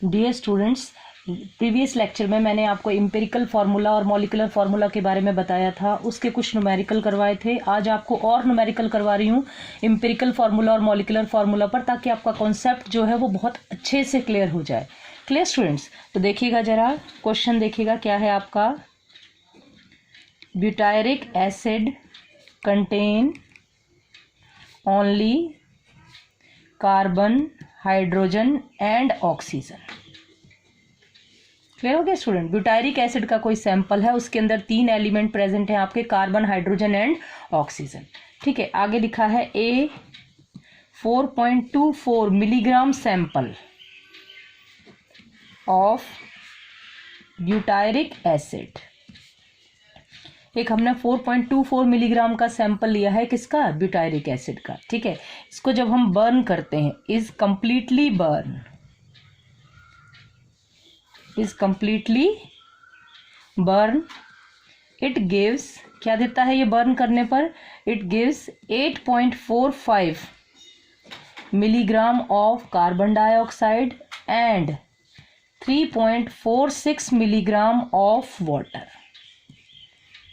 Dear students, previous lecture में मैंने आपको इम्पेरिकल फार्मूला और मॉलिकुलर फार्मूला के बारे में बताया था, उसके कुछ न्यूमेरिकल करवाए थे। आज आपको और न्यूमेरिकल करवा रही हूँ इम्पेरिकल फार्मूला और मॉलिकुलर फार्मूला पर, ताकि आपका कॉन्सेप्ट जो है वो बहुत अच्छे से क्लियर हो जाए। Clear students? तो देखिएगा जरा, क्वेश्चन देखिएगा क्या है आपका। Butyric acid contain only carbon, hydrogen and oxygen. Clear हो गया स्टूडेंट? ब्यूटायरिक एसिड का कोई सैंपल है, उसके अंदर 3 एलिमेंट प्रेजेंट हैं आपके, कार्बन, हाइड्रोजन एंड ऑक्सीजन। ठीक है, आगे लिखा है ए 4.24 milligram sample of butyric acid. एक हमने 4.24 मिलीग्राम का सैंपल लिया है, किसका? ब्यूटायरिक एसिड का। ठीक है, इसको जब हम बर्न करते हैं, is completely burn, it gives, क्या देता है ये बर्न करने पर? It gives 8.45 milligram of carbon dioxide and 3.46 milligram of water.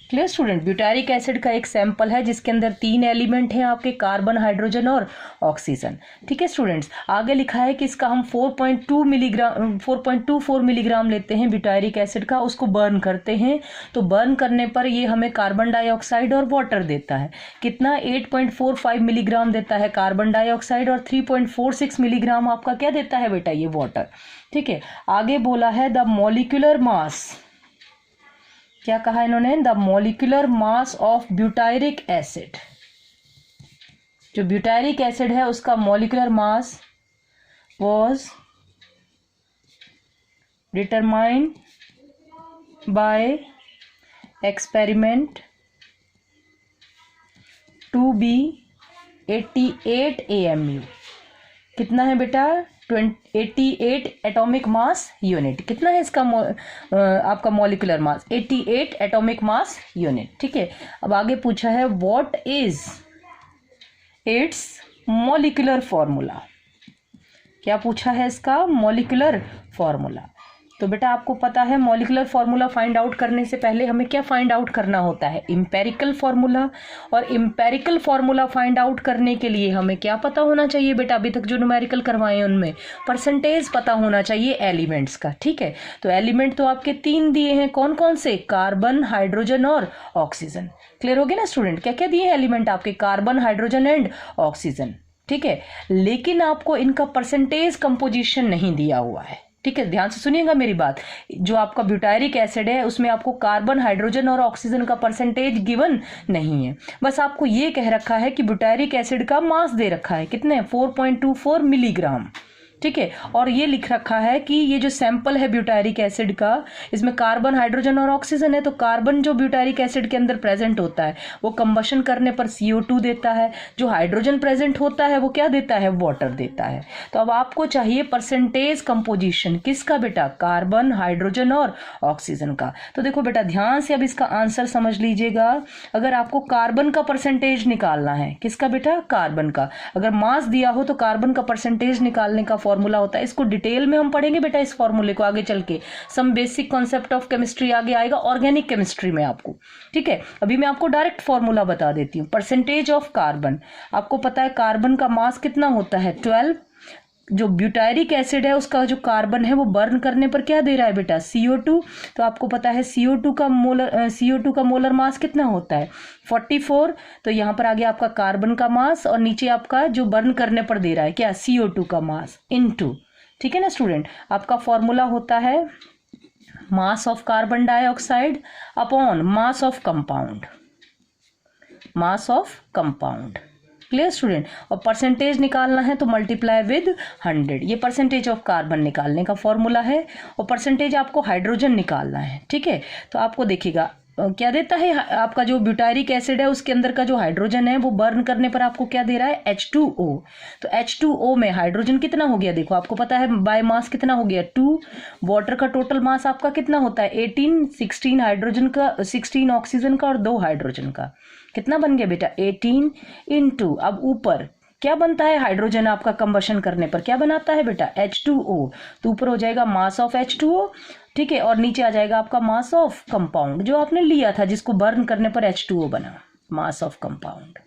Clear student? Butyric acid का एक सैंपल है जिसके अंदर 3 एलिमेंट हैं आपके, कार्बन, हाइड्रोजन और ऑक्सीजन। ठीक है स्टूडेंट्स, आगे लिखा है कि इसका हम 4.24 मिलीग्राम लेते हैं ब्यूटायरिक एसिड का, उसको बर्न करते हैं। तो बर्न करने पर ये हमें कार्बन डाइऑक्साइड और वाटर देता है। कितना? 8.45 मिलीग्राम देता है कार्बन डाइऑक्साइड और 3.46 मिलीग्राम आपका क्या देता है बेटा? ये वाटर। ठीक है, आगे बोला है द मॉलिक्यूलर मास, क्या कहा इन्होंने? The molecular mass of butyric acid. जो ब्यूटायरिक एसिड है उसका molecular mass was determined by experiment to be 88 AMU। कितना है बेटा? 88 एटॉमिक मास यूनिट। कितना है इसका आपका molecular mass? 88 atomic mass unit. ठीक है, अब आगे पूछा है what is it's molecular formula. क्या पूछा है इसका? Molecular formula. तो बेटा आपको पता है मॉलिक्यूलर फार्मूला फाइंड आउट करने से पहले हमें क्या फाइंड आउट करना होता है? Empirical formula. और इम्पेरिकल फार्मूला फाइंड आउट करने के लिए हमें क्या पता होना चाहिए बेटा? अभी तक जो न्यूमेरिकल करवाए उनमें परसेंटेज पता होना चाहिए एलिमेंट्स का। ठीक है, तो एलिमेंट तो आपके 3 दिए हैं, कौन कौन से? कार्बन, हाइड्रोजन और ऑक्सीजन। क्लियर हो गया ना स्टूडेंट? क्या क्या दिए हैं एलिमेंट आपके? Carbon, hydrogen and oxygen. ठीक है, लेकिन आपको इनका परसेंटेज कंपोजिशन नहीं दिया हुआ है। ठीक है, ध्यान से सुनिएगा मेरी बात। जो आपका ब्यूटायरिक एसिड है उसमें आपको कार्बन, हाइड्रोजन और ऑक्सीजन का परसेंटेज गिवन नहीं है। बस आपको ये कह रखा है कि ब्यूटायरिक एसिड का मास दे रखा है, कितने? 4.24 मिलीग्राम। ठीक है, और ये लिख रखा है कि ये जो सैंपल है ब्यूटायरिक एसिड का, इसमें कार्बन, हाइड्रोजन और ऑक्सीजन है। तो कार्बन जो ब्यूटायरिक एसिड के अंदर प्रेजेंट होता है वो कंबशन करने पर CO2 देता है, जो हाइड्रोजन प्रेजेंट होता है वो क्या देता है? वाटर देता है। तो अब आपको चाहिए परसेंटेज कंपोजिशन, किसका बेटा? कार्बन, हाइड्रोजन और ऑक्सीजन का। तो देखो बेटा ध्यान से अब इसका आंसर समझ लीजिएगा। अगर आपको कार्बन का परसेंटेज निकालना है, किसका बेटा? कार्बन का। अगर मास दिया हो तो कार्बन का परसेंटेज निकालने का फॉर्मूला होता है, इसको डिटेल में हम पढ़ेंगे बेटा इस फॉर्मूले को आगे चल के। Some basic concept of chemistry आगे आएगा ऑर्गेनिक केमिस्ट्री में आपको। ठीक है, अभी मैं आपको डायरेक्ट फॉर्मूला बता देती हूँ। परसेंटेज ऑफ कार्बन, आपको पता है कार्बन का मास कितना होता है? 12। जो ब्यूटायरिक एसिड है उसका जो कार्बन है वो बर्न करने पर क्या दे रहा है बेटा? CO2। तो आपको पता है CO2 का मोलर मास कितना होता है? 44। तो यहाँ पर आगे आपका कार्बन का मास और नीचे आपका जो बर्न करने पर दे रहा है क्या? CO2 का मास इनटू। ठीक है ना स्टूडेंट? आपका फॉर्मूला होता है mass of carbon dioxide upon mass of compound. Clear student? और परसेंटेज निकालना है तो मल्टीप्लाई विद 100। ये परसेंटेज ऑफ कार्बन निकालने का फॉर्मूला है, और परसेंटेज आपको हाइड्रोजन निकालना है। ठीक है, तो आपको देखिएगा क्या देता है आपका जो ब्यूटायरिक एसिड है उसके अंदर का जो हाइड्रोजन है वो बर्न करने पर आपको क्या दे रहा है? H2O। तो H2O में हाइड्रोजन कितना हो गया? देखो आपको पता है बाय मास कितना हो गया? 2। वाटर का टोटल मास आपका कितना होता है? 18। 16 हाइड्रोजन का, 16 ऑक्सीजन का और 2 हाइड्रोजन का। कितना बन गया बेटा? 18 इंटू, अब ऊपर क्या बनता है हाइड्रोजन आपका कंबशन करने पर, क्या बनाता है बेटा, H2O। तो ऊपर हो जाएगा मास ऑफ H2O, ठीक है, और नीचे आ जाएगा आपका मास ऑफ कंपाउंड जो आपने लिया था, जिसको बर्न करने पर H2O बना, मास ऑफ कंपाउंड।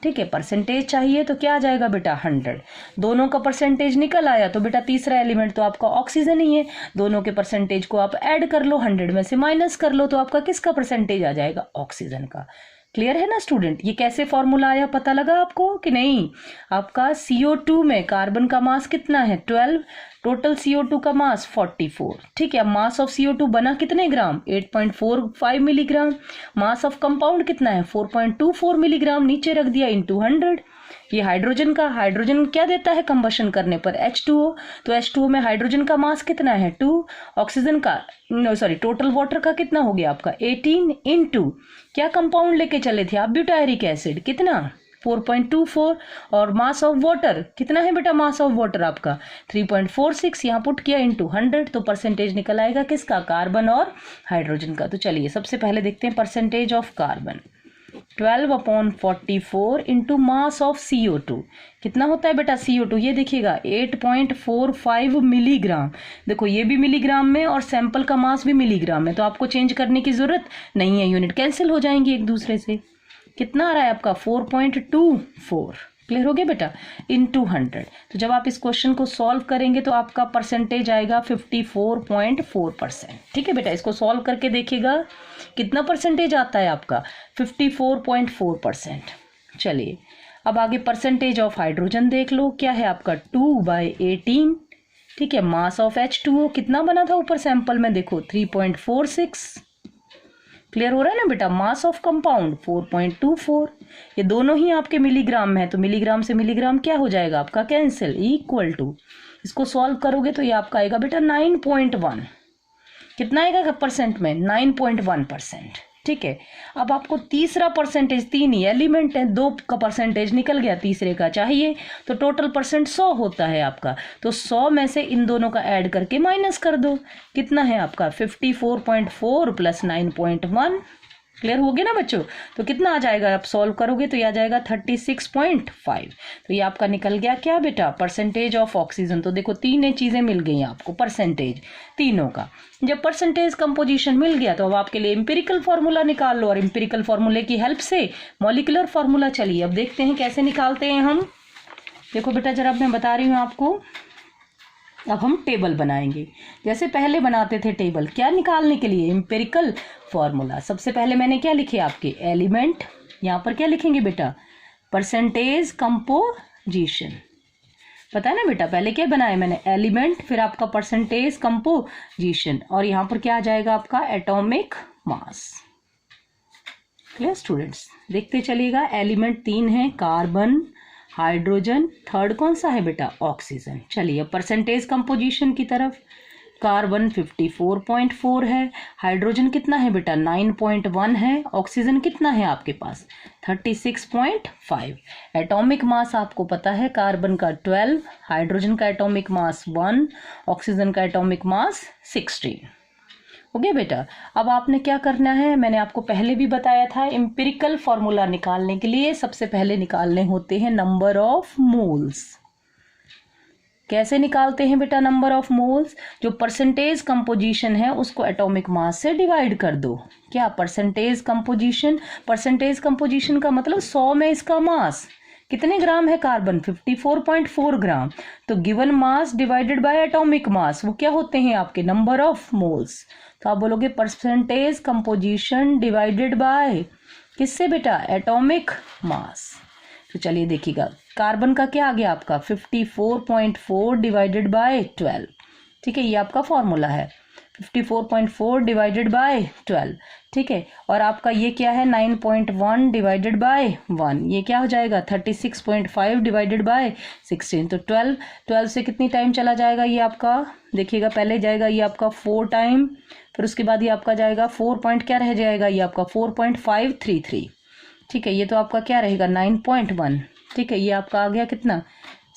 ठीक है, परसेंटेज चाहिए तो क्या आ जाएगा बेटा, 100। दोनों का परसेंटेज निकल आया तो बेटा तीसरा एलिमेंट तो आपका ऑक्सीजन ही है। दोनों के परसेंटेज को आप ऐड कर लो, 100 में से माइनस कर लो, तो आपका किसका परसेंटेज आ जाएगा, ऑक्सीजन का। क्लियर है ना स्टूडेंट, ये कैसे फॉर्मूला आया पता लगा आपको कि नहीं। आपका CO2 में कार्बन का मास कितना है, 12, टोटल CO2 का मास 44। ठीक है, मास ऑफ CO2 बना कितने ग्राम, 8.45 मिलीग्राम। मास ऑफ कंपाउंड कितना है, 4.24 मिलीग्राम, नीचे रख दिया इंटू 100। ये हाइड्रोजन का, हाइड्रोजन क्या देता है कंबशन करने पर, H2O। तो H2O में हाइड्रोजन का मास कितना है, 2। ऑक्सीजन का, टोटल वाटर का कितना हो गया आपका 18 इंटू क्या कंपाउंड लेके चले थे आप, ब्यूटायरिक एसिड, कितना 4.24। और मास ऑफ वाटर कितना है बेटा, मास ऑफ वाटर आपका 3.46, यहाँ पुट किया इंटू 100, तो परसेंटेज निकल आएगा किसका, कार्बन और हाइड्रोजन का। तो चलिए सबसे पहले देखते हैं percentage of carbon, 12/44 into mass of CO2 कितना होता है बेटा, CO2 ये देखिएगा 8.45 मिलीग्राम। देखो ये भी मिलीग्राम में और सैंपल का मास भी मिलीग्राम में, तो आपको चेंज करने की जरूरत नहीं है, यूनिट कैंसिल हो जाएंगी एक दूसरे से। कितना आ रहा है आपका 4.24, क्लियर हो गया बेटा, इंटू 100। तो जब आप इस क्वेश्चन को सॉल्व करेंगे तो आपका परसेंटेज आएगा 54.4%। ठीक है बेटा, इसको सॉल्व करके देखिएगा कितना परसेंटेज आता है आपका, 54.4%। चलिए अब आगे परसेंटेज ऑफ हाइड्रोजन देख लो, क्या है आपका 2/18। ठीक है, मास ऑफ H2O कितना बना था ऊपर सैंपल में, देखो 3.46। क्लियर हो रहा है ना बेटा, मास ऑफ कंपाउंड 4.24। ये दोनों ही आपके मिलीग्राम में है, तो मिलीग्राम से मिलीग्राम क्या हो जाएगा आपका, कैंसिल, इक्वल टू, इसको सॉल्व करोगे तो ये आपका आएगा बेटा 9.1। कितना आएगा परसेंट में, 9.1%। ठीक है, अब आपको तीसरा परसेंटेज, 3 ही एलिमेंट है, 2 का परसेंटेज निकल गया, तीसरे का चाहिए, तो टोटल परसेंट 100 होता है आपका। तो 100 में से इन दोनों का ऐड करके माइनस कर दो, कितना है आपका 54.4 प्लस 9.1। क्लियर हो गया ना बच्चों, तो कितना आ जाएगा, आप सॉल्व करोगे तो ये आ जाएगा 36.5। तो ये आपका निकल गया क्या बेटा, परसेंटेज ऑफ ऑक्सीजन। तो देखो तीन चीजें मिल गई आपको, परसेंटेज तीनों का। जब परसेंटेज कंपोजिशन मिल गया तो अब आपके लिए एम्पिरिकल फार्मूला निकाल लो, और एम्पिरिकल फार्मूले की हेल्प से मॉलिक्यूलर फार्मूला। चलिए अब देखते हैं कैसे निकालते हैं हम। देखो बेटा जरा मैं बता रही हूँ आपको, अब हम टेबल बनाएंगे जैसे पहले बनाते थे टेबल, क्या निकालने के लिए, एम्पिरिकल फॉर्मूला। सबसे पहले मैंने क्या लिखे आपके एलिमेंट, यहाँ पर क्या लिखेंगे बेटा, परसेंटेज कंपोजिशन। पता है ना बेटा, पहले क्या बनाया मैंने, एलिमेंट, फिर आपका परसेंटेज कंपोजिशन, और यहाँ पर क्या आ जाएगा आपका एटॉमिक मास। क्लियर स्टूडेंट्स, देखते चलिएगा। एलिमेंट 3 है, कार्बन, हाइड्रोजन, थर्ड कौन सा है बेटा, ऑक्सीजन। चलिए अब परसेंटेज कंपोजिशन की तरफ, कार्बन 54.4 है, हाइड्रोजन कितना है बेटा 9.1 है, ऑक्सीजन कितना है आपके पास 36.5। एटॉमिक मास आपको पता है, कार्बन का 12, हाइड्रोजन का एटॉमिक मास 1, ऑक्सीजन का एटॉमिक मास 16। हो गया बेटा। अब आपने क्या करना है, मैंने आपको पहले भी बताया था, एम्पिरिकल फॉर्मूला निकालने के लिए सबसे पहले निकालने होते हैं नंबर ऑफ मोल्स। कैसे निकालते हैं बेटा नंबर ऑफ मोल्स, जो परसेंटेज कंपोजिशन है उसको एटॉमिक मास से डिवाइड कर दो। क्या परसेंटेज कंपोजिशन, परसेंटेज कंपोजिशन का मतलब 100 में इसका मास कितने ग्राम है, कार्बन 54.4 ग्राम। तो given mass divided bye atomic mass, वो क्या होते हैं आपके नंबर ऑफ मोल्स। तो आप बोलोगे परसेंटेज कंपोजिशन डिवाइडेड बाय किससे बेटा, एटॉमिक मास। तो चलिए देखिएगा, कार्बन का क्या आ गया आपका 54.4 डिवाइडेड बाय 12। ठीक है, ये आपका फॉर्मूला है 54.4 डिवाइडेड बाय 12। ठीक है, और आपका ये क्या है 9.1 डिवाइडेड बाय 1, ये क्या हो जाएगा 36.5 डिवाइडेड बाय 16। तो 12 से कितनी टाइम चला जाएगा ये आपका, देखिएगा पहले जाएगा ये आपका 4 टाइम, फिर उसके बाद ये आपका जाएगा 4 पॉइंट क्या रह जाएगा ये आपका 4.533। ठीक है, ये तो आपका क्या रहेगा 9.1। ठीक है, ये आपका आ गया कितना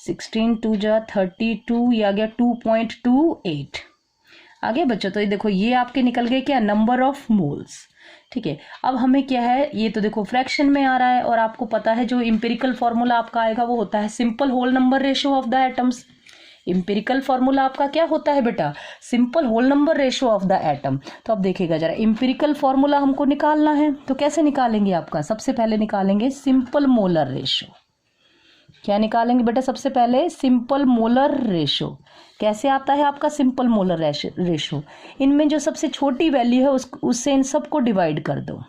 16 2 जा 32, ये आ गया 2.28। आगे बच्चों, तो ये देखो ये आपके निकल गए क्या, नंबर ऑफ मोल्स। ठीक है, अब हमें क्या है, ये तो देखो फ्रैक्शन में आ रहा है, और आपको पता है जो इंपेरिकल फॉर्मूला आपका आएगा वो होता है simple whole number ratio of the atoms. Empirical formula आपका क्या होता है बेटा, simple whole number ratio of the atom. तो अब देखिएगा जरा, इंपेरिकल फॉर्मूला हमको निकालना है, तो कैसे निकालेंगे आपका, सबसे पहले निकालेंगे सिंपल मोलर रेशियो। क्या निकालेंगे बेटा, सबसे पहले सिंपल मोलर रेशियो। कैसे आता है आपका सिंपल मोलर रेशियो, इनमें जो सबसे छोटी वैल्यू है उससे इन सबको डिवाइड कर दो।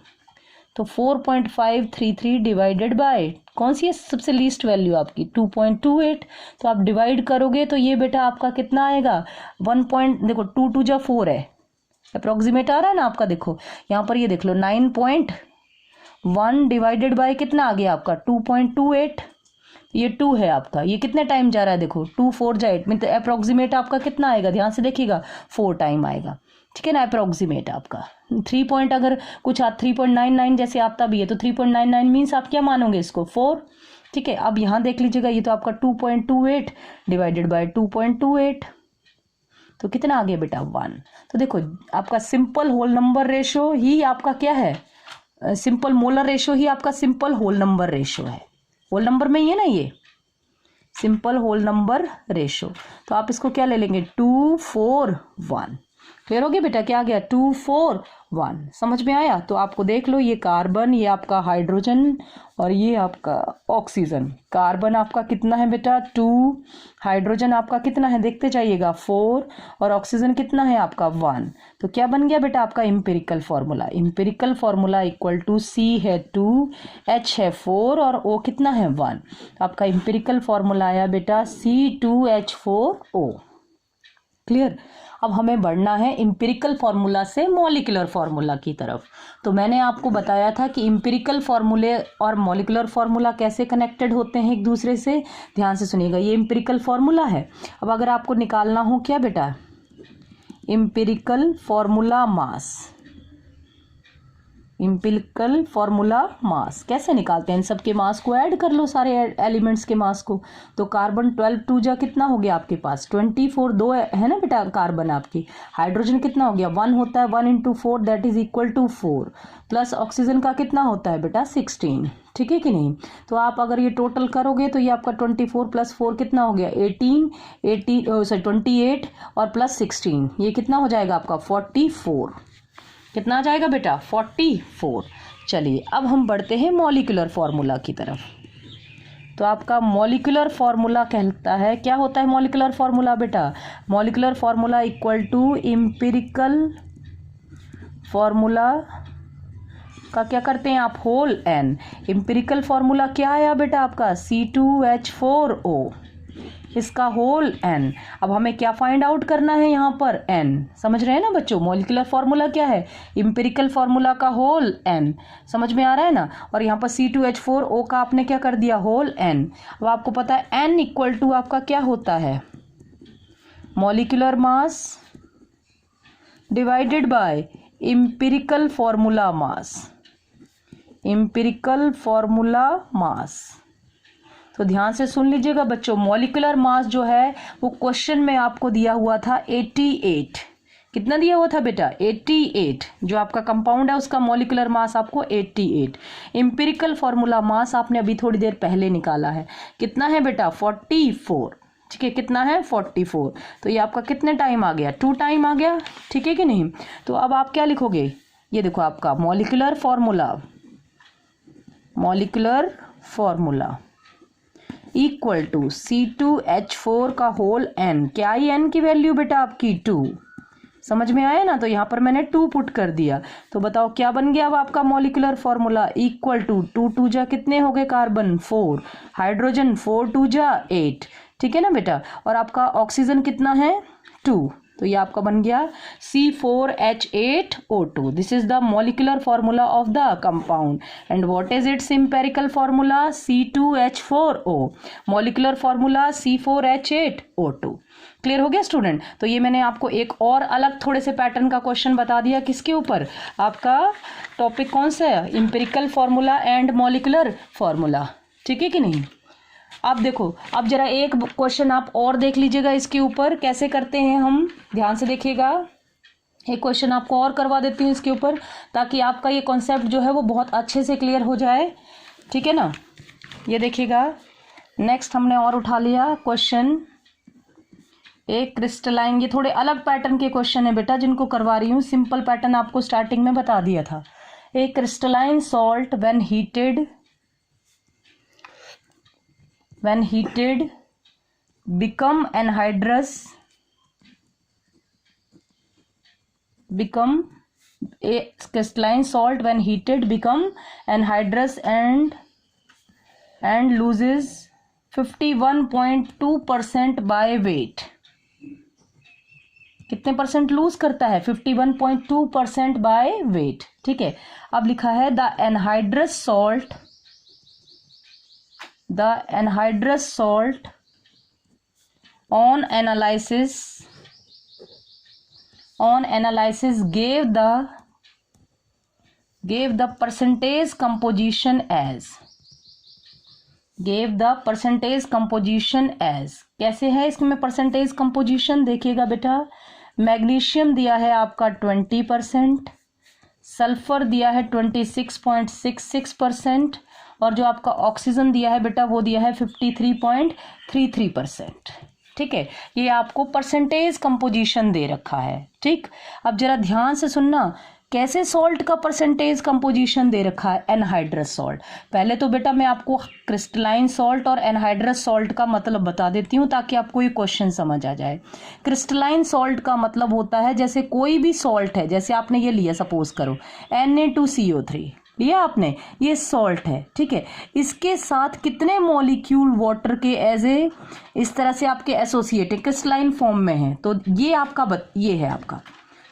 तो 4.533 डिवाइडेड बाय कौन सी है सबसे लीस्ट वैल्यू आपकी 2.28, तो आप डिवाइड करोगे तो ये बेटा आपका कितना आएगा 1 देखो 2 2 जा 4 है, अप्रोक्सीमेट आ रहा है ना आपका। देखो यहाँ पर ये देख लो 9.1 डिवाइडेड बाय कितना आ गया आपका 2.28, ये 2 है आपका, ये कितने टाइम जा रहा है देखो 2 4 जा 8 मतलब अप्रोक्सीमेट आपका कितना आएगा, ध्यान से देखिएगा 4 टाइम आएगा। ठीक है ना, अप्रोक्सीमेट आपका 3 पॉइंट अगर कुछ 3.99 जैसे आता भी है तो 3.99 मीन्स आप क्या मानोगे इसको 4। ठीक है, अब यहाँ देख लीजिएगा ये तो आपका 2.28 डिवाइडेड बाय 2.28 तो कितना आ गया बेटा 1। तो देखो आपका सिंपल होल नंबर रेशियो ही आपका क्या है, सिंपल मोलर रेशियो ही आपका सिंपल होल नंबर रेशियो है। होल नंबर में ही है ना ये सिंपल होल नंबर रेशियो, तो आप इसको क्या ले लेंगे 2 4 1। क्लियर हो गया बेटा, क्या आ गया 2 4 1, समझ में आया। तो आपको देख लो ये कार्बन, ये आपका हाइड्रोजन और ये आपका ऑक्सीजन। कार्बन आपका कितना है बेटा 2, हाइड्रोजन आपका कितना है देखते जाइएगा 4 और ऑक्सीजन कितना है आपका 1। तो क्या बन गया बेटा आपका empirical formula, empirical formula equal to C है 2, एच है 4 और ओ कितना है 1। आपका इंपेरिकल फॉर्मूला आया बेटा C2H4O। क्लियर। अब हमें बढ़ना है इंपेरिकल फार्मूला से मॉलिक्यूलर फार्मूला की तरफ। तो मैंने आपको बताया था कि इंपेरिकल फार्मूले और मॉलिक्यूलर फार्मूला कैसे कनेक्टेड होते हैं एक दूसरे से। ध्यान से सुनिएगा, ये इंपेरिकल फार्मूला है। अब अगर आपको निकालना हो क्या बेटा, empirical formula mass, empirical formula mass कैसे निकालते हैं, इन सब के मास को ऐड कर लो, सारे एलिमेंट्स के मास को। तो कार्बन 12 2 जा कितना हो गया आपके पास 24, 2 है ना बेटा कार्बन आपकी। हाइड्रोजन कितना हो गया 1 होता है, 1 into 4 that is equal to 4, plus oxygen का कितना होता है बेटा 16। ठीक है कि नहीं। तो आप अगर ये टोटल करोगे तो ये आपका 24 प्लस 4 कितना हो गया 28 और प्लस 16 ये कितना हो जाएगा आपका 44। कितना आ जाएगा बेटा 44। चलिए अब हम बढ़ते हैं मॉलिक्यूलर फार्मूला की तरफ। तो आपका मॉलिक्यूलर फार्मूला कहता है, क्या होता है मॉलिक्यूलर फार्मूला बेटा, molecular formula equal to empirical formula का क्या करते हैं आप होल n। इंपेरिकल फार्मूला क्या आया बेटा आपका C2H4O, इसका होल n। अब हमें क्या फाइंड आउट करना है यहाँ पर n, समझ रहे हैं ना बच्चों। मॉलिक्यूलर फार्मूला क्या है, इंपेरिकल फार्मूला का होल n, समझ में आ रहा है ना। और यहाँ पर C2H4O का आपने क्या कर दिया होल n। अब आपको पता है n इक्वल टू आपका क्या होता है molecular mass divided bye empirical formula mass, empirical formula mass. तो ध्यान से सुन लीजिएगा बच्चों, मॉलिक्यूलर मास जो है वो क्वेश्चन में आपको दिया हुआ था 88। कितना दिया हुआ था बेटा 88। जो आपका कंपाउंड है उसका मॉलिक्यूलर मास आपको 88। इंपेरिकल फार्मूला मास आपने अभी थोड़ी देर पहले निकाला है, कितना है बेटा 44। ठीक है, कितना है 44। तो ये आपका कितने टाइम आ गया 2 टाइम आ गया। ठीक है कि नहीं। तो अब आप क्या लिखोगे, ये देखो आपका molecular formula, molecular formula equal to C2H4 का होल n। क्या आई n की वैल्यू बेटा आपकी 2, समझ में आया ना। तो यहाँ पर मैंने 2 पुट कर दिया। तो बताओ क्या बन गया अब आपका मॉलिक्यूलर फार्मूला इक्वल टू 2 2 जा कितने हो गए कार्बन 4, हाइड्रोजन 4 2 जा 8। ठीक है ना बेटा। और आपका ऑक्सीजन कितना है 2, तो ये आपका बन गया C4H8O2। This is the molecular formula of the compound and what is it's empirical formula C2H4O, molecular formula C4H8O2। Clear हो गया स्टूडेंट। तो ये मैंने आपको एक और अलग थोड़े से पैटर्न का क्वेश्चन बता दिया, किसके ऊपर, आपका टॉपिक कौन सा है empirical formula and molecular formula. ठीक है कि नहीं। अब देखो, अब जरा एक क्वेश्चन आप और देख लीजिएगा इसके ऊपर कैसे करते हैं हम, ध्यान से देखिएगा। एक क्वेश्चन आपको और करवा देती हूँ इसके ऊपर, ताकि आपका ये कॉन्सेप्ट जो है वो बहुत अच्छे से क्लियर हो जाए, ठीक है ना। ये देखिएगा, नेक्स्ट हमने और उठा लिया क्वेश्चन एक क्रिस्टलाइन, ये थोड़े अलग पैटर्न के क्वेश्चन है बेटा जिनको करवा रही हूँ। सिंपल पैटर्न आपको स्टार्टिंग में बता दिया था। A crystalline salt when heated become anhydrous, a crystalline salt when heated become anhydrous and loses 51.2% by weight। कितने परसेंट लूज करता है? 51.2% बाय वेट। ठीक है, अब लिखा है the anhydrous salt on analysis gave the percentage composition as कैसे है इसमें परसेंटेज कंपोजिशन? देखिएगा बेटा, मैग्नीशियम दिया है आपका 20%, सल्फर दिया है 26.66% और जो आपका ऑक्सीजन दिया है बेटा वो दिया है 53.33%। ठीक है, ये आपको परसेंटेज कंपोजिशन दे रखा है। ठीक, अब जरा ध्यान से सुनना, कैसे सॉल्ट का परसेंटेज कंपोजिशन दे रखा है? Anhydrous salt. पहले तो बेटा मैं आपको क्रिस्टलाइन सॉल्ट और एनहाइड्रस सॉल्ट का मतलब बता देती हूँ ताकि आपको ये क्वेश्चन समझ आ जाए। क्रिस्टलाइन सॉल्ट का मतलब होता है जैसे कोई भी सॉल्ट है, जैसे आपने ये लिया, सपोज करो Na2CO3 लिया आपने, ये सॉल्ट है। ठीक है, इसके साथ कितने मॉलिक्यूल वाटर के एज ए इस तरह से आपके एसोसिएटेड क्रिस्टलाइन फॉर्म में है, तो ये आपका ये है आपका,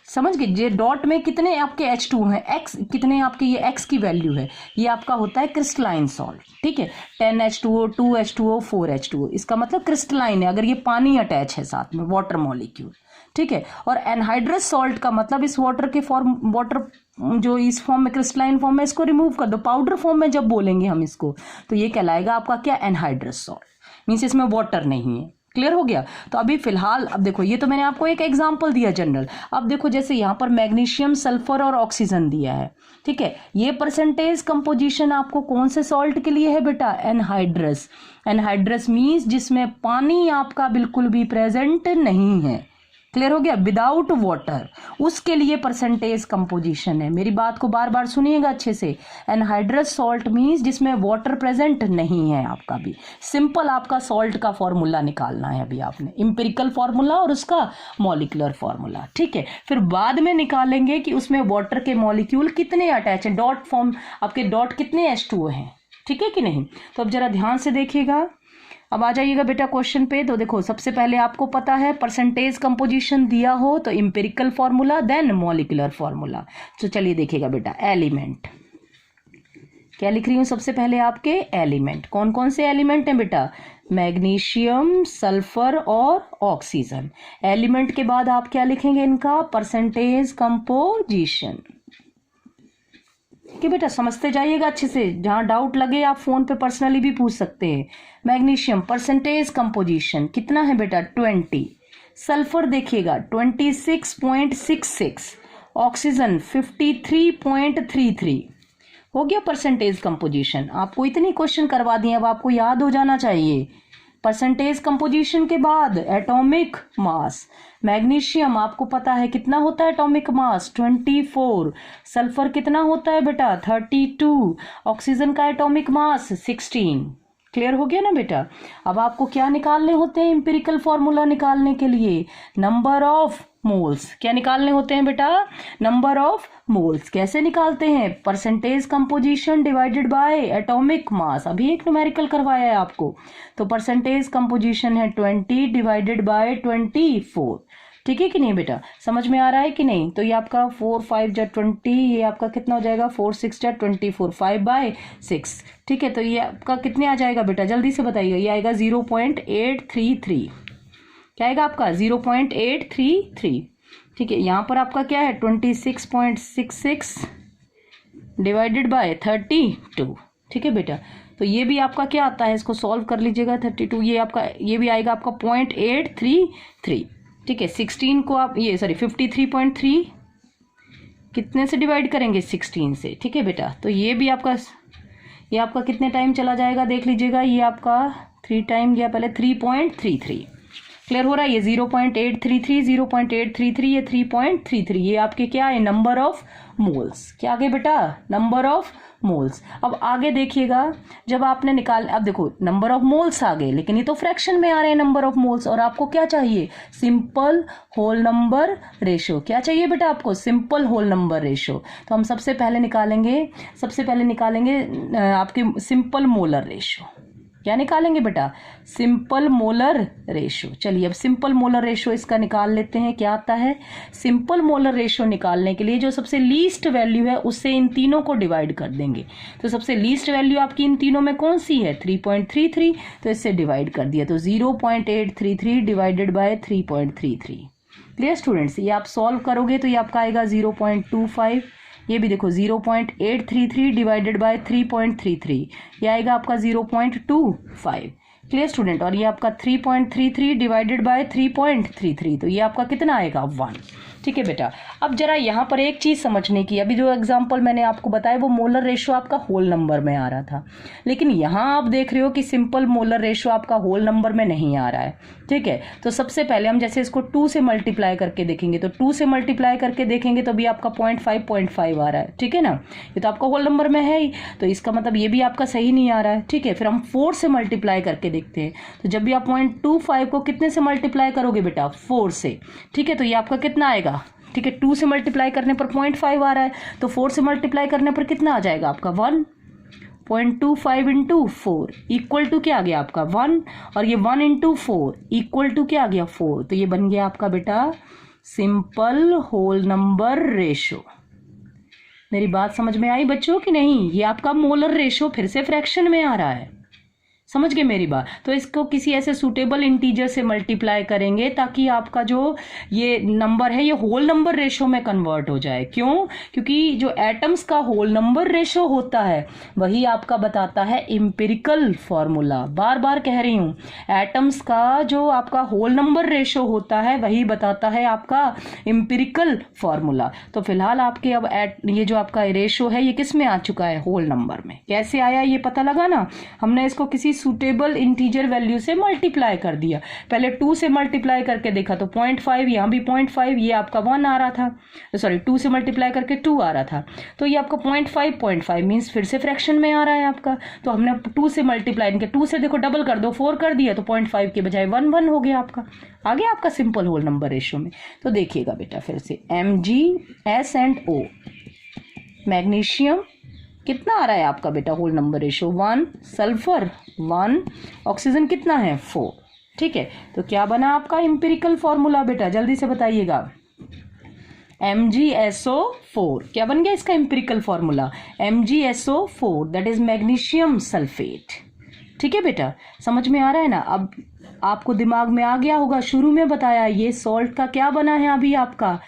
समझ गए? ये डॉट में कितने आपके H2 हैं, X कितने आपके, ये X की वैल्यू है, ये आपका होता है क्रिस्टलाइन सॉल्ट। ठीक है, 10H2O 2H2O 4H2O, इसका मतलब क्रिस्टलाइन है, अगर ये पानी अटैच है साथ में, वाटर मॉलिक्यूल। ठीक है, और एनहाइड्रस सॉल्ट का मतलब इस वाटर के फॉर्म, वाटर जो इस फॉर्म में क्रिस्टलाइन फॉर्म में, इसको रिमूव कर दो, पाउडर फॉर्म में जब बोलेंगे हम इसको, तो ये कहलाएगा आपका क्या? एनहाइड्रस सॉल्ट, मीन्स इसमें वाटर नहीं है। क्लियर हो गया? तो अभी फिलहाल अब देखो, ये तो मैंने आपको एक एग्जांपल दिया जनरल। अब देखो जैसे यहाँ पर मैग्नीशियम, सल्फर और ऑक्सीजन दिया है। ठीक है, ये परसेंटेज कंपोजिशन आपको कौन से सॉल्ट के लिए है बेटा? एनहाइड्रस। एनहाइड्रस मीन्स जिसमें पानी आपका बिल्कुल भी प्रेजेंट नहीं है। क्लियर हो गया? विदाउट वाटर, उसके लिए परसेंटेज कंपोजिशन है। मेरी बात को बार बार सुनिएगा अच्छे से। एनहाइड्रस सॉल्ट मीन्स जिसमें वाटर प्रेजेंट नहीं है आपका भी। सिंपल आपका सॉल्ट का फॉर्मूला निकालना है अभी आपने, इंपेरिकल फॉर्मूला और उसका मॉलिक्यूलर फॉर्मूला। ठीक है, फिर बाद में निकालेंगे कि उसमें वाटर के मॉलिक्यूल कितने अटैच हैं, डॉट फॉर्म आपके डॉट कितने H2O हैं। ठीक है कि नहीं? तो अब जरा ध्यान से देखिएगा, अब आ जाइएगा बेटा क्वेश्चन पे। तो देखो, सबसे पहले आपको पता है परसेंटेज कंपोजिशन दिया हो तो empirical formula, then molecular formula. तो चलिए देखिएगा बेटा, एलिमेंट क्या लिख रही हूँ? सबसे पहले आपके एलिमेंट, कौन कौन से एलिमेंट हैं बेटा? मैग्नीशियम, सल्फर और ऑक्सीजन। एलिमेंट के बाद आप क्या लिखेंगे? इनका परसेंटेज कंपोजिशन। कि बेटा समझते जाइएगा अच्छे से, जहां डाउट लगे आप फोन पे पर्सनली भी पूछ सकते हैं। मैग्नीशियम परसेंटेज कंपोजिशन कितना है बेटा? 20। सल्फर देखिएगा 26.66, ऑक्सीजन 53.33। हो गया परसेंटेज कंपोजिशन। आपको इतनी क्वेश्चन करवा दिए, अब आपको याद हो जाना चाहिए। परसेंटेज कंपोजिशन के बाद एटॉमिक मास। मैग्नीशियम आपको पता है कितना होता है एटॉमिक मास? 24। सल्फर कितना होता है बेटा? 32। ऑक्सीजन का एटॉमिक मास 16। क्लियर हो गया ना बेटा? अब आपको क्या निकालने होते हैं इंपेरिकल फॉर्मूला निकालने के लिए? Number of moles. क्या निकालने होते हैं बेटा? Number of moles. कैसे निकालते हैं? Percentage composition divided by atomic mass. अभी एक न्यूमेरिकल करवाया है आपको, तो परसेंटेज कंपोजिशन है 20 डिवाइडेड बाय 24। ठीक है कि नहीं बेटा? समझ में आ रहा है कि नहीं? तो ये आपका 4 5 जा 20, ये आपका कितना हो जाएगा? 4 6 जा 24, 5/6। ठीक है, तो ये आपका कितने आ जाएगा बेटा? जल्दी से बताइए। ये आएगा 0.833। क्या आएगा आपका? 0.833। ठीक है, यहाँ पर आपका क्या है? 26.66 डिवाइडेड बाय 32। ठीक है बेटा, तो ये भी आपका क्या आता है? इसको सॉल्व कर लीजिएगा। 32 ये आपका, ये भी आएगा आपका 0.833। ठीक है, 16 को आप 53.3 कितने से डिवाइड करेंगे 16 से, ठीक है बेटा। तो ये भी आपका, ये आपका कितने टाइम चला जाएगा देख लीजिएगा, ये आपका 3 टाइम गया पहले 3.33। क्लियर हो रहा है, ये 0.833, 0.833, ये 3.33, ये आपके क्या है नंबर ऑफ मोल्स। क्या आगे बेटा, नंबर ऑफ मोल्स। अब आगे देखिएगा, जब आपने निकाल, अब देखो नंबर ऑफ मोल्स आ गए, लेकिन ये तो फ्रैक्शन में आ रहे हैं नंबर ऑफ मोल्स, और आपको क्या चाहिए, सिंपल होल नंबर रेशो। क्या चाहिए बेटा आपको, सिंपल होल नंबर रेशो। तो हम सबसे पहले निकालेंगे आपके सिंपल मोलर रेशो। क्या निकालेंगे बेटा, सिंपल मोलर रेशो। चलिए अब सिंपल मोलर रेशो इसका निकाल लेते हैं। क्या आता है, सिंपल मोलर रेशो निकालने के लिए जो सबसे लीस्ट वैल्यू है उससे इन तीनों को डिवाइड कर देंगे। तो सबसे लीस्ट वैल्यू आपकी इन तीनों में कौन सी है, 3.33, तो इससे डिवाइड कर दिया, तो 0.833 डिवाइडेड बाय 3.33। क्लियर स्टूडेंट्स, ये आप सॉल्व करोगे तो ये आपका आएगा 0.25। ये भी देखो 0.833 डिवाइडेड बाय 3.33, ये आएगा आपका 0.25। क्लियर स्टूडेंट, और ये आपका 3.33 डिवाइडेड बाय 3.33, तो ये आपका कितना आएगा 1। ठीक है बेटा। अब जरा यहाँ पर एक चीज समझने की, अभी जो एग्जांपल मैंने आपको बताया वो मोलर रेशो आपका होल नंबर में आ रहा था, लेकिन यहाँ आप देख रहे हो कि सिंपल मोलर रेशो आपका होल नंबर में नहीं आ रहा है। ठीक है, तो सबसे पहले हम जैसे इसको 2 से मल्टीप्लाई करके देखेंगे, तो 2 से मल्टीप्लाई करके देखेंगे तो भी आपका 0.5 आ रहा है। ठीक है ना, ये तो आपका होल नंबर में है ही, तो इसका मतलब ये भी आपका सही नहीं आ रहा है। ठीक है, फिर हम 4 से मल्टीप्लाई करके देखते हैं, तो जब भी आप 0.25 को कितने से मल्टीप्लाई करोगे बेटा, 4 से। ठीक है, तो ये आपका कितना आएगा, ठीक है, 2 से मल्टीप्लाई करने पर 0.5 आ रहा है, तो 4 से मल्टीप्लाई करने पर कितना आ जाएगा आपका 1.25 इंटू 4 इक्वल टू क्या आ गया आपका 1, और ये 1 इंटू 4 इक्वल टू क्या आ गया 4, तो ये बन गया आपका बेटा सिंपल होल नंबर रेशो। मेरी बात समझ में आई बच्चों कि नहीं, ये आपका मोलर रेशो फिर से फ्रैक्शन में आ रहा है, समझ गए मेरी बात। तो इसको किसी ऐसे सूटेबल इंटीजर से मल्टीप्लाई करेंगे ताकि आपका जो ये नंबर है ये होल नंबर रेशो में कन्वर्ट हो जाए। क्यों, क्योंकि जो एटम्स का होल नंबर रेशो होता है वही आपका बताता है इंपेरिकल फॉर्मूला। बार बार कह रही हूं, एटम्स का जो आपका होल नंबर रेशो होता है वही बताता है आपका इंपेरिकल फॉर्मूला। तो फिलहाल आपके अब ये जो आपका रेशो है ये किस में आ चुका है, होल नंबर में। कैसे आया ये पता लगा ना, हमने इसको किसी सूटेबल इंटीजर वैल्यू से मल्टीप्लाई कर दिया। पहले 2 से मल्टीप्लाई करके देखा तो 0.5, यहाँ भी 0.5, ये आपका 1 आ रहा था, सॉरी 2 से मल्टीप्लाई करके 2 आ रहा था, तो ये आपका 0.5 मीन्स फिर से फ्रैक्शन में आ रहा है आपका। तो हमने 2 से मल्टीप्लाई इनके 2 से देखो डबल कर दो 4 कर दिया, तो 0.5 के बजाय 1 हो गया आपका, आ गया आपका सिंपल होल नंबर रेशो में। तो देखिएगा बेटा फिर से MgSO मैग्नीशियम कितना आ रहा है आपका बेटा whole number ratio 1, sulphur 1, oxygen कितना है 4। ठीक है, तो क्या बना आपका इंपेरिकल फॉर्मूला बेटा, जल्दी से बताइएगा। MgSO4 क्या बन गया इसका empirical formula, MgSO4 that is magnesium sulphate. ठीक है बेटा, समझ में आ रहा है ना। अब आपको दिमाग में आ गया होगा, शुरू में बताया ये सॉल्ट का क्या बना है अभी आपका,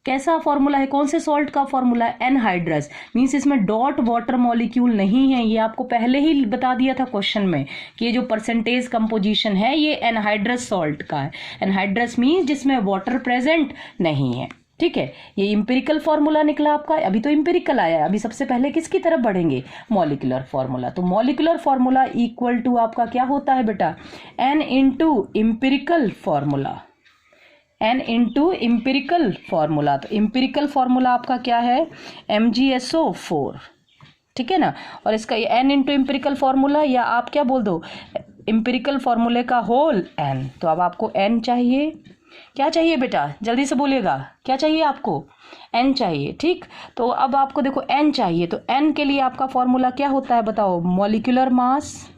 कैसा फॉर्मूला है, कौन से सॉल्ट का फॉर्मूला है, एनहाइड्रस। मींस इसमें डॉट वाटर मॉलिक्यूल नहीं है, ये आपको पहले ही बता दिया था क्वेश्चन में कि ये जो परसेंटेज कंपोजिशन है ये एनहाइड्रस सॉल्ट का है। एनहाइड्रस मींस जिसमें वाटर प्रेजेंट नहीं है। ठीक है, ये इंपेरिकल फॉर्मूला निकला आपका। अभी तो इंपेरिकल आया है, अभी सबसे पहले किसकी तरफ बढ़ेंगे, मॉलिक्यूलर फॉर्मूला। तो मॉलिक्यूलर फॉर्मूला इक्वल टू आपका क्या होता है बेटा, N into empirical formula, N into empirical formula. तो इंपेरिकल फॉर्मूला आपका क्या है, MgSO4। ठीक है ना, और इसका N इंटू इंपेरिकल फॉर्मूला, या आप क्या बोल दो इंपेरिकल फॉर्मूले का होल N। तो अब आपको N चाहिए, क्या चाहिए बेटा जल्दी से बोलिएगा, क्या चाहिए आपको, N चाहिए। ठीक, तो अब आपको देखो N चाहिए, तो N के लिए आपका फॉर्मूला क्या होता है बताओ, molecular mass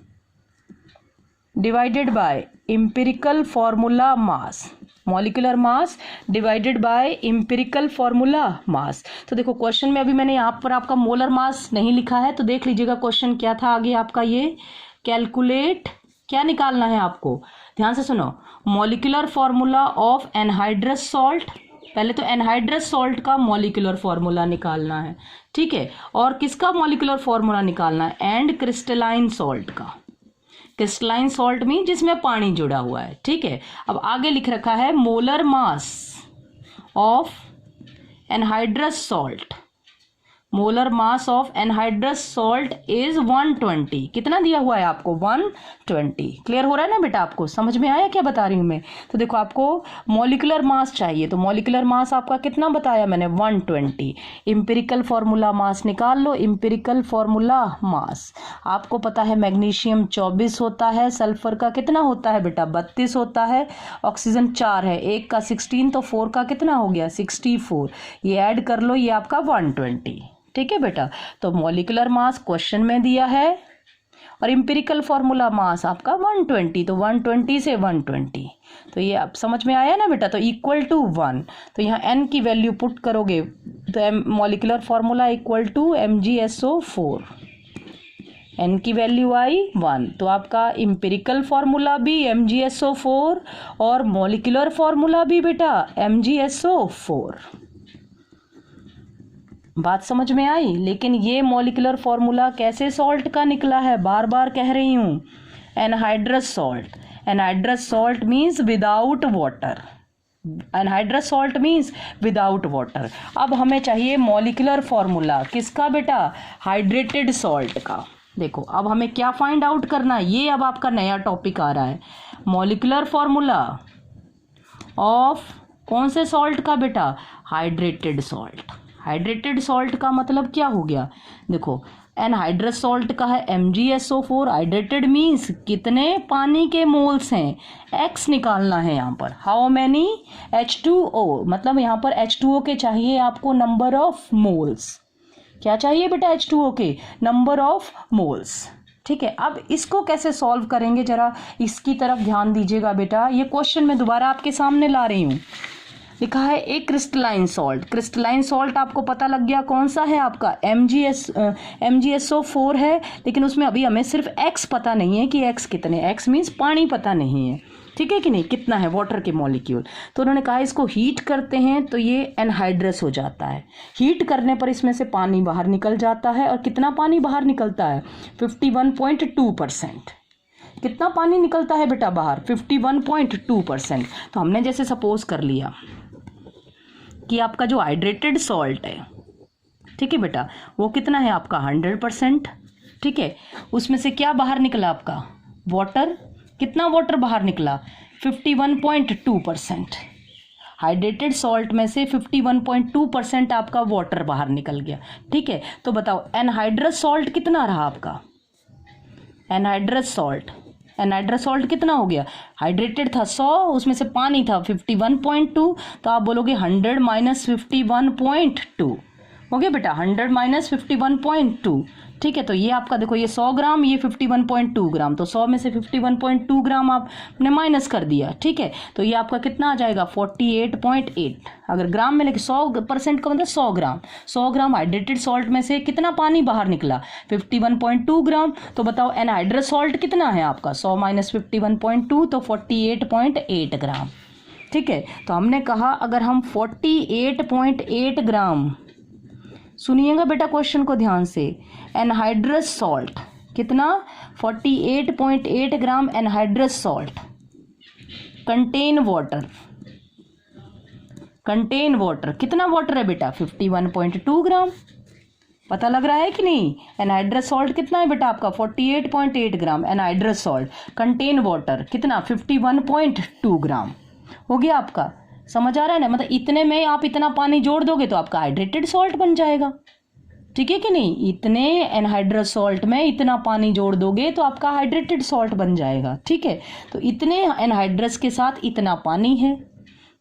divided bye empirical formula mass, molecular mass divided bye empirical formula mass. तो देखो क्वेश्चन में अभी मैंने यहाँ पर आपका मोलर मास नहीं लिखा है, तो देख लीजिएगा क्वेश्चन क्या था आगे आपका, ये कैलकुलेट क्या निकालना है आपको, ध्यान से सुनो, molecular formula of anhydrous salt. पहले तो एनहाइड्रस सॉल्ट का मॉलिक्यूलर फॉर्मूला निकालना है। ठीक है, और किसका मॉलिक्यूलर फॉर्मूला निकालना है, एंड क्रिस्टलाइन सॉल्ट का। क्रिस्टलाइन सॉल्ट में जिसमें पानी जुड़ा हुआ है। ठीक है, अब आगे लिख रखा है molar mass of anhydrous salt, molar mass of anhydrous salt is 120। कितना दिया हुआ है आपको? 120। क्लियर हो रहा है ना बेटा? आपको समझ में आया क्या बता रही हूँ मैं? तो देखो आपको मॉलिक्यूलर मास चाहिए, तो मॉलिक्यूलर मास आपका कितना बताया मैंने? 120। इंपेरिकल फॉर्मूला मास निकाल लो। इंपेरिकल फॉर्मूला मास आपको पता है मैग्नीशियम 24 होता है, सल्फर का कितना होता है बेटा? 32 होता है, ऑक्सीजन 4 है, एक का 16 तो 4 का कितना हो गया? 64। ये ऐड कर लो, ये आपका 120। ठीक है बेटा? तो मॉलिक्यूलर मास क्वेश्चन में दिया है और इंपेरिकल फॉर्मूला मास आपका 120, तो 120 से 120, तो ये आप समझ में आया ना बेटा? तो इक्वल टू 1, तो यहाँ n की वैल्यू पुट करोगे तो molecular formula equal to MgSO4, n की वैल्यू आई 1, तो आपका इंपेरिकल फॉर्मूला भी MgSO4 और मॉलिक्यूलर फॉर्मूला भी बेटा MgSO4। बात समझ में आई? लेकिन ये मॉलिक्यूलर फॉर्मूला कैसे सॉल्ट का निकला है? बार बार कह रही हूँ, anhydrous salt. Anhydrous salt means without water. Anhydrous salt means without water. अब हमें चाहिए मॉलिक्यूलर फॉर्मूला किसका बेटा? हाइड्रेटेड सॉल्ट का। देखो अब हमें क्या फाइंड आउट करना है, ये अब आपका नया टॉपिक आ रहा है। मॉलिक्यूलर फॉर्मूला ऑफ कौन से सॉल्ट का बेटा? Hydrated salt. हाइड्रेटेड सॉल्ट का मतलब क्या हो गया? देखो एनहाइड्रस सॉल्ट का है MgSO4। हाइड्रेटेड मीन्स कितने पानी के मोल्स हैं? X निकालना है यहाँ पर। How many? H2O, मतलब यहाँ पर H2O के चाहिए आपको नंबर ऑफ मोल्स। क्या चाहिए बेटा? H2O के नंबर ऑफ मोल्स। ठीक है, अब इसको कैसे सॉल्व करेंगे, जरा इसकी तरफ ध्यान दीजिएगा बेटा। ये क्वेश्चन मैं दोबारा आपके सामने ला रही हूँ। लिखा है एक क्रिस्टलाइन सॉल्ट। क्रिस्टलाइन सॉल्ट आपको पता लग गया कौन सा है आपका? MgSO4 है, लेकिन उसमें अभी हमें सिर्फ X पता नहीं है कि X कितने, X मीन्स पानी पता नहीं है। ठीक है कि नहीं? कितना है वाटर के मॉलिक्यूल। तो उन्होंने कहा इसको हीट करते हैं तो ये एनहाइड्रस हो जाता है। हीट करने पर इसमें से पानी बाहर निकल जाता है, और कितना पानी बाहर निकलता है? 51.2%। कितना पानी निकलता है बेटा बाहर? 51.2%। तो हमने जैसे सपोज कर लिया कि आपका जो हाइड्रेटेड सॉल्ट है, ठीक है बेटा, वो कितना है आपका? 100%। ठीक है, उसमें से क्या बाहर निकला आपका? वाटर। कितना वाटर बाहर निकला? 51.2%। हाइड्रेटेड सॉल्ट में से 51.2% आपका वाटर बाहर निकल गया। ठीक है, तो बताओ एनहाइड्रस सॉल्ट कितना रहा आपका? एनहाइड्रस सॉल्ट कितना हो गया? हाइड्रेटेड था 100, उसमें से पानी था 51.2, तो आप बोलोगे 100 माइनस 51.2 हो गया बेटा, 100 माइनस 51.2। ठीक है, तो ये आपका देखो ये 100 ग्राम, ये 51.2 ग्राम, तो 100 में से 51.2 ग्राम आपने माइनस कर दिया। ठीक है, तो ये आपका कितना आ जाएगा? 48.8। अगर ग्राम में लेके 100% का मतलब 100 ग्राम। 100 ग्राम हाइड्रेटेड सॉल्ट में से कितना पानी बाहर निकला? 51.2 ग्राम। तो बताओ एनहाइड्रस सॉल्ट कितना है आपका? 100 माइनस 51.2 तो 48.8 ग्राम। ठीक है, तो हमने कहा अगर हम 48.8 ग्राम, सुनिएगा बेटा क्वेश्चन को ध्यान से, एनहाइड्रस सॉल्ट कितना? 48.8 ग्राम एनहाइड्रस सॉल्ट कंटेन वाटर। कितना वाटर है बेटा? 51.2 ग्राम। पता लग रहा है कि नहीं? एनहाइड्रस सॉल्ट कितना है बेटा आपका? 48.8 ग्राम एनहाइड्रस सॉल्ट कंटेन वाटर कितना? 51.2 ग्राम। हो गया आपका? समझ आ रहा है ना? मतलब इतने में आप इतना पानी जोड़ दोगे तो आपका हाइड्रेटेड सॉल्ट बन जाएगा। ठीक है कि नहीं? इतने एनहाइड्रस सॉल्ट में इतना पानी जोड़ दोगे तो आपका हाइड्रेटेड सॉल्ट बन जाएगा। ठीक है, तो इतने एनहाइड्रस के साथ इतना पानी है।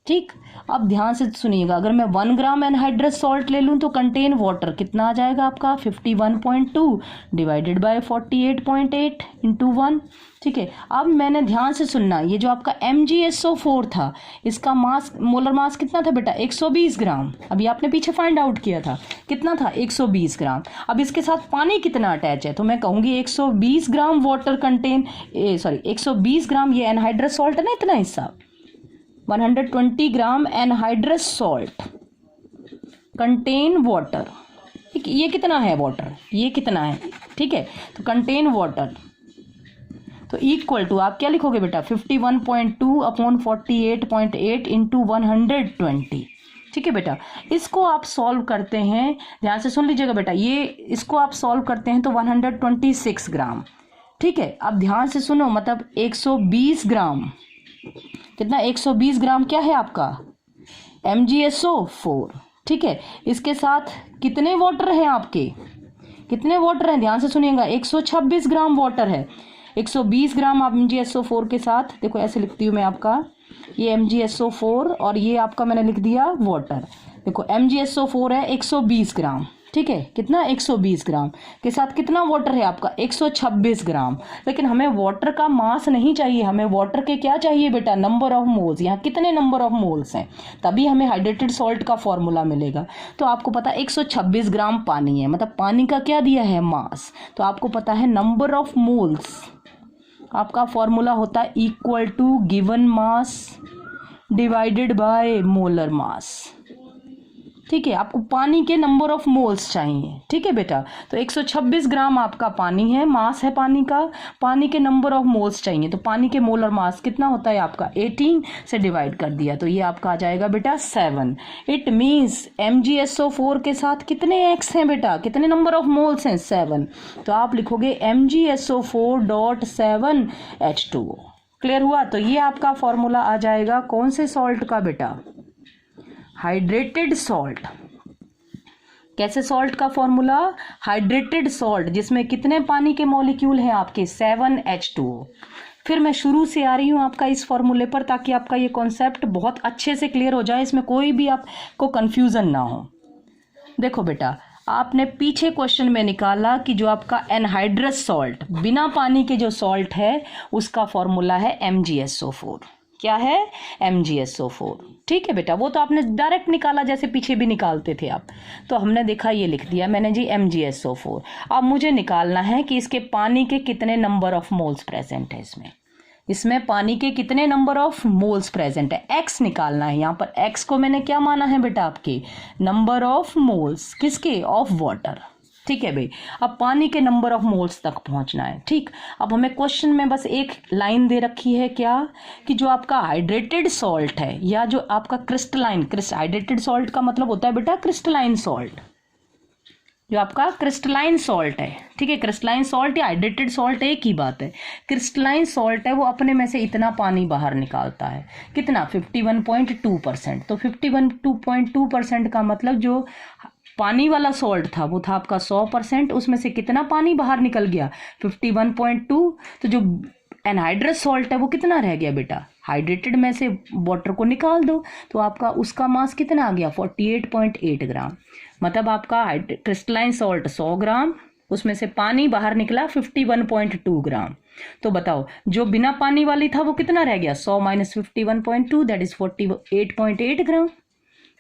ठीक, अब ध्यान से सुनिएगा, अगर मैं 1 ग्राम एनहाइड्रस सॉल्ट ले लूँ तो कंटेन वाटर कितना आ जाएगा आपका? 51.2 डिवाइडेड बाय 48.8 इंटू 1। ठीक है, अब मैंने ध्यान से सुनना, ये जो आपका MgSO4 था, इसका मास, मोलर मास कितना था बेटा? 120 ग्राम। अभी आपने पीछे फाइंड आउट किया था, कितना था? 120 ग्राम। अब इसके साथ पानी कितना अटैच है? तो मैं कहूँगी 120 ग्राम वाटर 120 ग्राम ये एनहाइड्रस सॉल्ट है ना, इतना हिस्सा 120 ग्राम एनहाइड्रस सॉल्ट कंटेन वाटर। ये कितना है वाटर? ये कितना है? ठीक है, तो कंटेन वाटर तो इक्वल टू आप क्या लिखोगे बेटा? 51.2 अपॉन 48.8 इंटू 120। ठीक है बेटा, इसको आप सॉल्व करते हैं, ध्यान से सुन लीजिएगा बेटा, ये इसको आप सॉल्व करते हैं तो 126 ग्राम, ठीक है। अब ध्यान से सुनो, मतलब 120 ग्राम, कितना 120 ग्राम क्या है आपका MgSO4, ठीक है। इसके साथ कितने वाटर हैं आपके, कितने वाटर हैं, ध्यान से सुनिएगा, 126 ग्राम वाटर है। 120 ग्राम आप MgSO4 के साथ, देखो ऐसे लिखती हूँ मैं आपका, ये MgSO4 और ये आपका मैंने लिख दिया वाटर। देखो MgSO4 है 120 ग्राम, ठीक है, कितना 120 ग्राम के साथ कितना वाटर है आपका 126 ग्राम। लेकिन हमें वाटर का मास नहीं चाहिए, हमें वाटर के क्या चाहिए बेटा, नंबर ऑफ मोल्स। यहाँ कितने नंबर ऑफ मोल्स हैं, तभी हमें हाइड्रेटेड सॉल्ट का फॉर्मूला मिलेगा। तो आपको पता 126 ग्राम पानी है, मतलब पानी का क्या दिया है, मास। तो आपको पता है नंबर ऑफ मोल्स, आपका फॉर्मूला होता है equal to given mass divided by molar mass, ठीक है। आपको पानी के नंबर ऑफ मोल्स चाहिए, ठीक है बेटा। तो 126 ग्राम आपका पानी है, मास है पानी का, पानी के नंबर ऑफ मोल्स चाहिए। तो पानी के मोलर मास कितना होता है आपका 18 से डिवाइड कर दिया, तो ये आपका आ जाएगा बेटा 7। इट मीन्स MgSO4 के साथ कितने एक्स हैं बेटा, कितने नंबर ऑफ मोल्स हैं 7। तो आप लिखोगे MgSO4.7H2O। क्लियर हुआ। तो ये आपका फॉर्मूला आ जाएगा कौन से सॉल्ट का बेटा, हाइड्रेटेड सॉल्ट। कैसे सॉल्ट का फॉर्मूला, हाइड्रेटेड सॉल्ट, जिसमें कितने पानी के मॉलिक्यूल हैं आपके 7H2O। फिर मैं शुरू से आ रही हूं आपका इस फॉर्मूले पर, ताकि आपका ये कॉन्सेप्ट बहुत अच्छे से क्लियर हो जाए, इसमें कोई भी आपको कंफ्यूजन ना हो। देखो बेटा, आपने पीछे क्वेश्चन में निकाला कि जो आपका एनहाइड्रस सॉल्ट, बिना पानी के जो सॉल्ट है, उसका फॉर्मूला है MgSO4। क्या है, MgSO4, ठीक है बेटा। वो तो आपने डायरेक्ट निकाला, जैसे पीछे भी निकालते थे आप। तो हमने देखा, ये लिख दिया मैंने जी MgSO4। अब मुझे निकालना है कि इसके पानी के कितने नंबर ऑफ मोल्स प्रेजेंट है, इसमें पानी के कितने नंबर ऑफ मोल्स प्रेजेंट है, x निकालना है। यहाँ पर x को मैंने क्या माना है बेटा, आपके नंबर ऑफ मोल्स, किसके, ऑफ वाटर, ठीक है भाई। अब पानी के नंबर ऑफ मोल्स तक पहुंचना है, ठीक। अब हमें क्वेश्चन में बस एक लाइन दे रखी है, क्या, कि जो आपका हाइड्रेटेड सॉल्ट है, या जो आपका क्रिस्टलाइन, हाइड्रेटेड सॉल्ट का मतलब होता है बेटा क्रिस्टलाइन सॉल्ट, जो आपका क्रिस्टलाइन सॉल्ट है, ठीक है। क्रिस्टलाइन सॉल्ट या हाइड्रेटेड सॉल्ट एक ही बात है। क्रिस्टलाइन सॉल्ट है वो अपने में से इतना पानी बाहर निकालता है, कितना 51.2%। तो 51.2% का मतलब जो पानी वाला सॉल्ट था वो था आपका 100%, उसमें से कितना पानी बाहर निकल गया 51.2। तो जो एनहाइड्रस सॉल्ट है वो कितना रह गया बेटा, हाइड्रेटेड में से वाटर को निकाल दो, तो आपका उसका मास कितना आ गया 48.8 ग्राम। मतलब आपका क्रिस्टलाइन सॉल्ट 100 ग्राम, उसमें से पानी बाहर निकला 51.2 ग्राम। तो बताओ जो बिना पानी वाली था वो कितना रह गया, 100 - 51.2 दैट इज 48.8 ग्राम,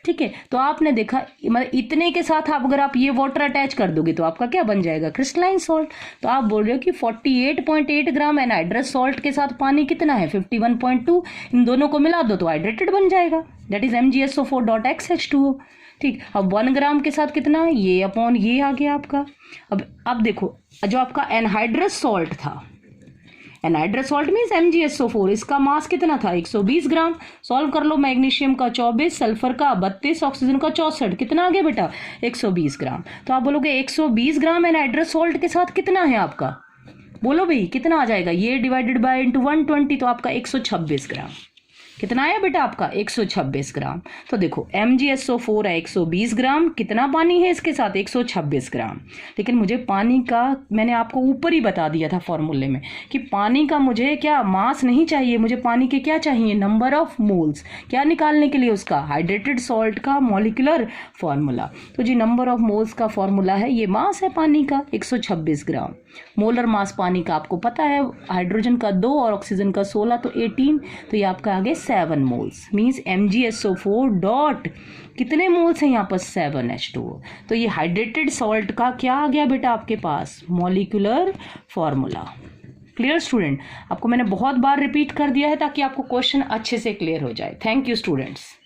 ठीक है। तो आपने देखा, मतलब इतने के साथ आप अगर आप ये वाटर अटैच कर दोगे तो आपका क्या बन जाएगा, क्रिस्टलाइन सॉल्ट। तो आप बोल रहे हो कि 48.8 ग्राम एनहाइड्रस सॉल्ट के साथ पानी कितना है 51.2, इन दोनों को मिला दो तो हाइड्रेटेड बन जाएगा, दैट इज MgSO4.xH2O, ठीक। अब 1 ग्राम के साथ कितना, ये अपॉन ये आ गया आपका। अब देखो, जो आपका एनहाइड्रस सॉल्ट था, एनहाइड्रस सॉल्ट मीन्स MgSO4, इसका मास कितना था 120 ग्राम। सॉल्व कर लो, मैग्नीशियम का 24, सल्फर का 32, ऑक्सीजन का 64, कितना आ गया बेटा 120 ग्राम। तो आप बोलोगे 120 ग्राम एनहाइड्रस सॉल्ट के साथ कितना है आपका, बोलो भाई कितना आ जाएगा, ये डिवाइडेड बाय इंटू 120, तो आपका 126 ग्राम। कितना आया बेटा आपका 126 ग्राम। तो देखो MgSO4 है 120 ग्राम, कितना पानी है इसके साथ 126 ग्राम। लेकिन मुझे पानी का, मैंने आपको ऊपर ही बता दिया था फॉर्मूले में कि पानी का मुझे क्या मास नहीं चाहिए, मुझे पानी के क्या चाहिए, नंबर ऑफ मोल्स। क्या निकालने के लिए, उसका हाइड्रेटेड सॉल्ट का मॉलिक्यूलर फॉर्मूला। तो जी नंबर ऑफ मोल्स का फॉर्मूला है, ये मास है पानी का 126 ग्राम। मोलर मास पानी का आपको पता है, हाइड्रोजन का 2 और ऑक्सीजन का 16, तो 18, तो ये आपका आगे 7 मोल्स। मीन्स MgSO4 डॉट कितने मोल्स हैं यहाँ पर 7H2O। तो ये हाइड्रेटेड सॉल्ट का क्या आ गया बेटा आपके पास, मॉलिक्यूलर फॉर्मूला। क्लियर स्टूडेंट, आपको मैंने बहुत बार रिपीट कर दिया है ताकि आपको क्वेश्चन अच्छे से क्लियर हो जाए। Thank you students.